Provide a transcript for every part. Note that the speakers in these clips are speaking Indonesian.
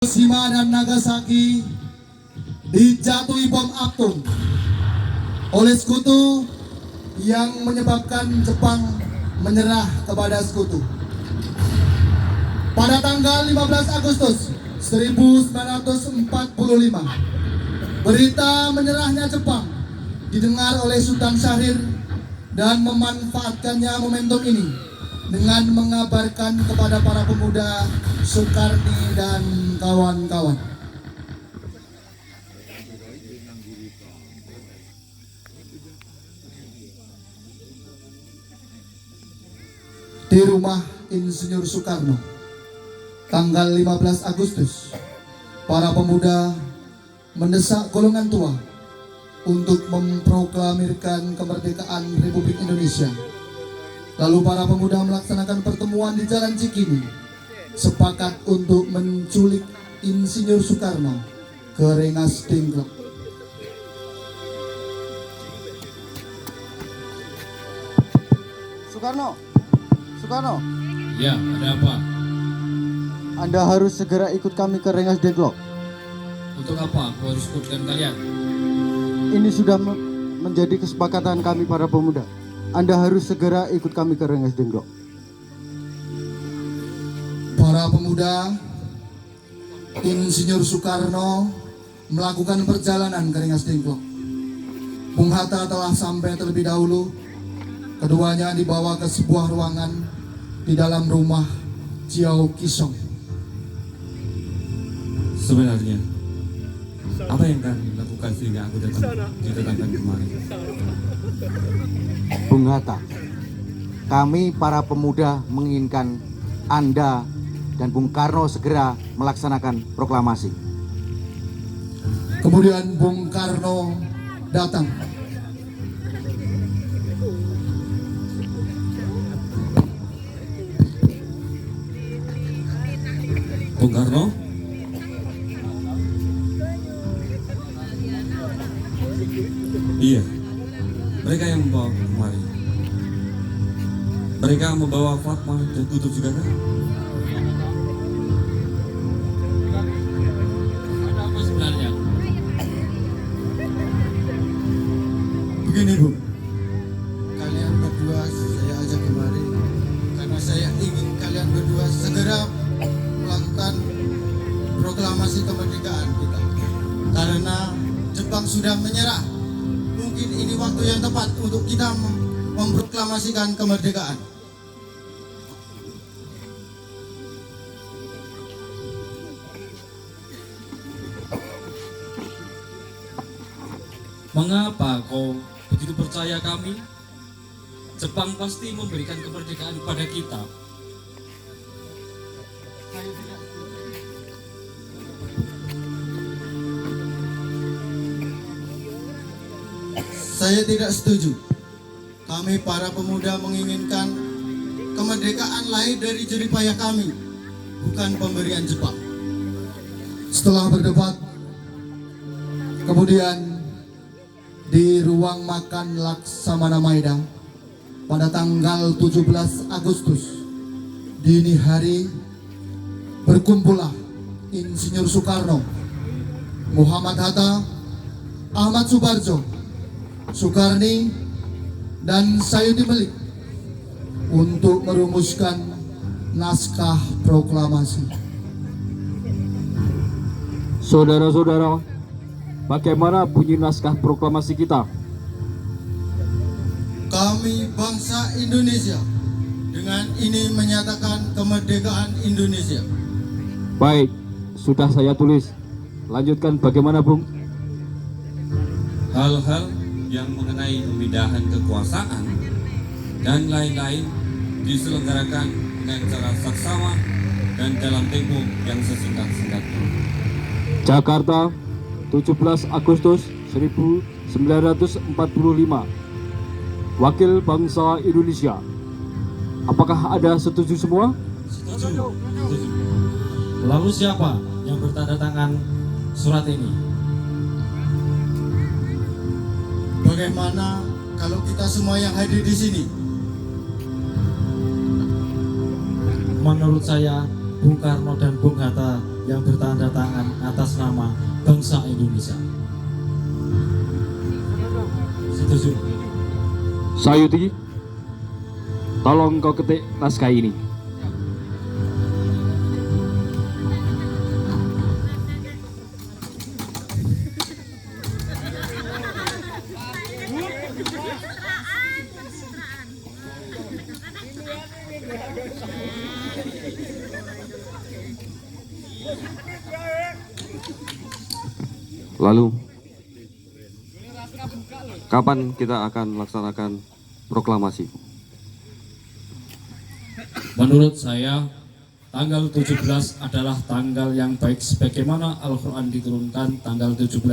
Hiroshima dan Nagasaki dijatuhi bom atom oleh sekutu yang menyebabkan Jepang menyerah kepada sekutu. Pada tanggal 15 Agustus 1945, berita menyerahnya Jepang didengar oleh Sultan Syahrir dan memanfaatkannya momentum ini dengan mengabarkan kepada para pemuda Soekarni dan kawan-kawan. Di rumah Insinyur Soekarno, tanggal 15 Agustus, para pemuda mendesak golongan tua untuk memproklamirkan kemerdekaan Republik Indonesia. Lalu para pemuda melaksanakan pertemuan di Jalan Cikini, sepakat untuk menculik Insinyur Soekarno ke Rengas Dengklok. Soekarno. Ya, ada apa? Anda harus segera ikut kami ke Rengas Dengklok. Untuk apa aku harus ikutkan kalian? Ini sudah menjadi kesepakatan kami para pemuda. Anda harus segera ikut kami ke Rengas Dengklok. Para pemuda Insinyur Soekarno melakukan perjalanan ke Rengas Dengklok. Bung Hatta telah sampai terlebih dahulu. Keduanya dibawa ke sebuah ruangan di dalam rumah Ciao Kisong. Sebenarnya, apa yang kalian lakukan sehingga aku didatangkan kemari? Bung Hatta, kami para pemuda menginginkan Anda dan Bung Karno segera melaksanakan proklamasi. Kemudian Bung Karno datang. Bung Karno? Iya, mereka yang membawa aku kemari. Mereka membawa Fatma dan Tutut juga kan? Ada apa sebenarnya? Begini Bu, kalian berdua saya ajak kemari karena saya ingin kalian berdua segera melakukan proklamasi kemerdekaan kita. Karena Jepang sudah menyerah, mungkin ini waktu yang tepat untuk kita memproklamasikan kemerdekaan. Mengapa kau begitu percaya kami? Jepang pasti memberikan kemerdekaan kepada kita. Saya tidak setuju. Kami para pemuda menginginkan kemerdekaan lahir dari jerih payah kami, bukan pemberian Jepang. Setelah berdebat, kemudian di ruang makan Laksamana Maeda pada tanggal 17 Agustus dini hari berkumpullah Insinyur Soekarno, Muhammad Hatta, Ahmad Subarjo, Soekarni, dan Sayuti Melik untuk merumuskan naskah proklamasi. Saudara-saudara, bagaimana bunyi naskah proklamasi kita? Kami bangsa Indonesia dengan ini menyatakan kemerdekaan Indonesia. Baik, sudah saya tulis. Lanjutkan bagaimana, Bung? Hal-hal yang mengenai pemindahan kekuasaan dan lain-lain diselenggarakan dengan cara saksama dan dalam tempo yang sesingkat-singkatnya. Jakarta, 17 Agustus 1945. Wakil bangsa Indonesia. Apakah ada setuju semua? Setuju. Lalu siapa yang bertanda tangan surat ini? Bagaimana kalau kita semua yang hadir di sini? Menurut saya, Bung Karno dan Bung Hatta yang bertanda tangan atas nama bangsa Indonesia. Setuju? Sayuti, tolong kau ketik naskah ini. Lalu, kapan kita akan melaksanakan proklamasi? Menurut saya, tanggal 17 adalah tanggal yang baik sebagaimana Al-Quran diturunkan tanggal 17.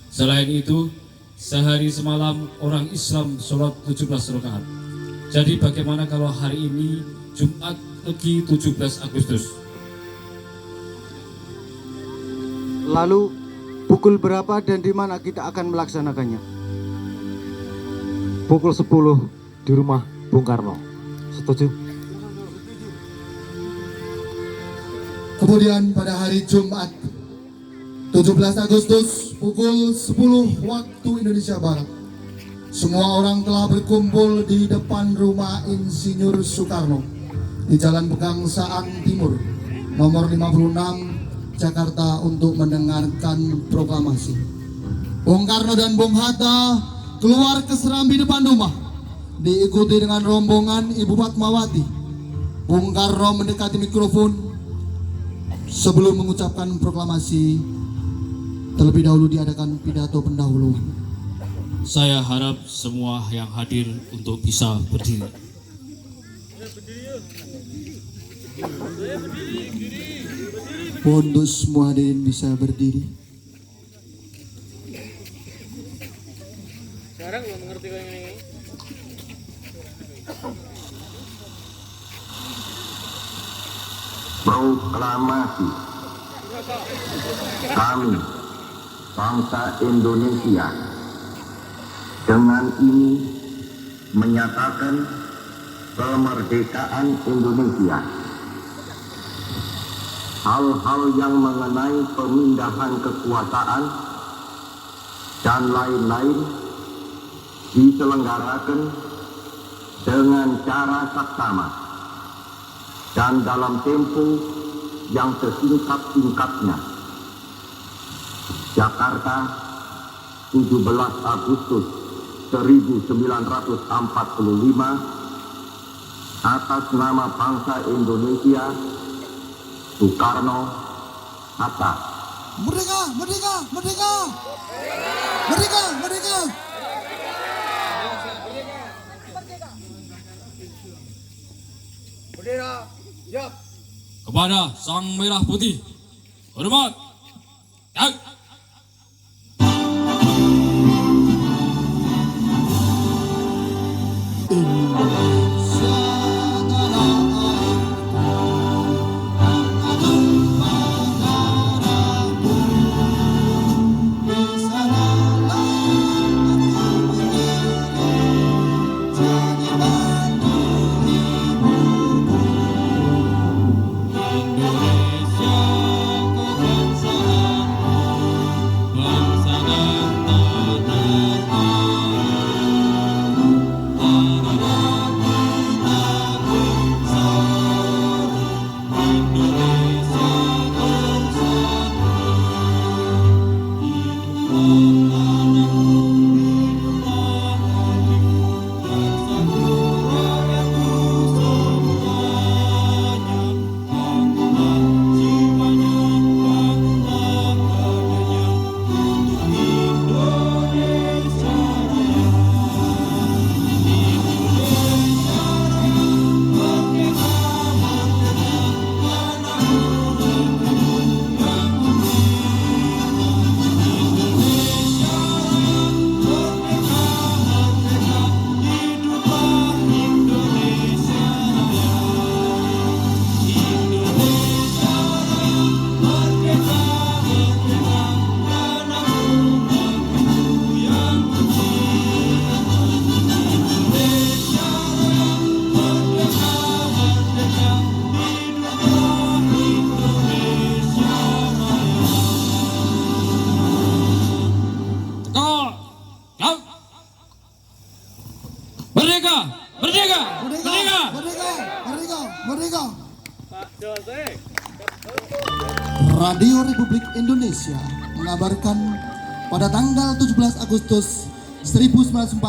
Selain itu, sehari semalam orang Islam sholat 17 rakaat. Jadi bagaimana kalau hari ini Jumat Legi 17 Agustus? Lalu pukul berapa dan di mana kita akan melaksanakannya? Pukul 10 di rumah Bung Karno. Setuju? Kemudian pada hari Jumat 17 Agustus pukul 10 waktu Indonesia Barat, semua orang telah berkumpul di depan rumah Insinyur Soekarno di Jalan Pegangsaan Timur nomor 56 Jakarta untuk mendengarkan proklamasi. Bung Karno dan Bung Hatta keluar ke serambi depan rumah, diikuti dengan rombongan Ibu Fatmawati. Bung Karno mendekati mikrofon sebelum mengucapkan proklamasi. Terlebih dahulu diadakan pidato pendahuluan. Saya harap semua yang hadir untuk bisa berdiri. Mohon untuk semua hadirin bisa berdiri. Proklamasi. Kami, bangsa Indonesia, dengan ini menyatakan kemerdekaan Indonesia. Hal-hal yang mengenai pemindahan kekuasaan dan lain-lain diselenggarakan dengan cara saksama dan dalam tempo yang sesingkat-singkatnya. Jakarta, 17 Agustus 1945, atas nama bangsa Indonesia, Soekarno, Hatta. Merdeka, merdeka, merdeka. Merdeka, merdeka. Kepada Sang Merah Putih, hormat. Ya. Radio Republik Indonesia mengabarkan pada tanggal 17 Agustus 1945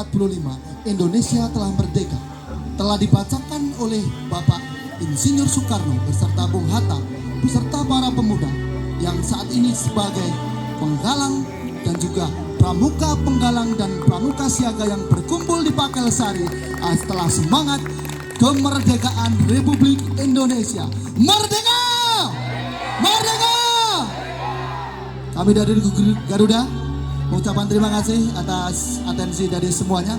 Indonesia telah merdeka. Telah dibacakan oleh Bapak Insinyur Soekarno beserta Bung Hatta beserta para pemuda yang saat ini sebagai penggalang dan juga pramuka penggalang dan pramuka siaga yang berkumpul di Pakelsari setelah semangat kemerdekaan Republik Indonesia. Merdeka! Merdeka! Kami dari Garuda mengucapkan terima kasih atas atensi dari semuanya.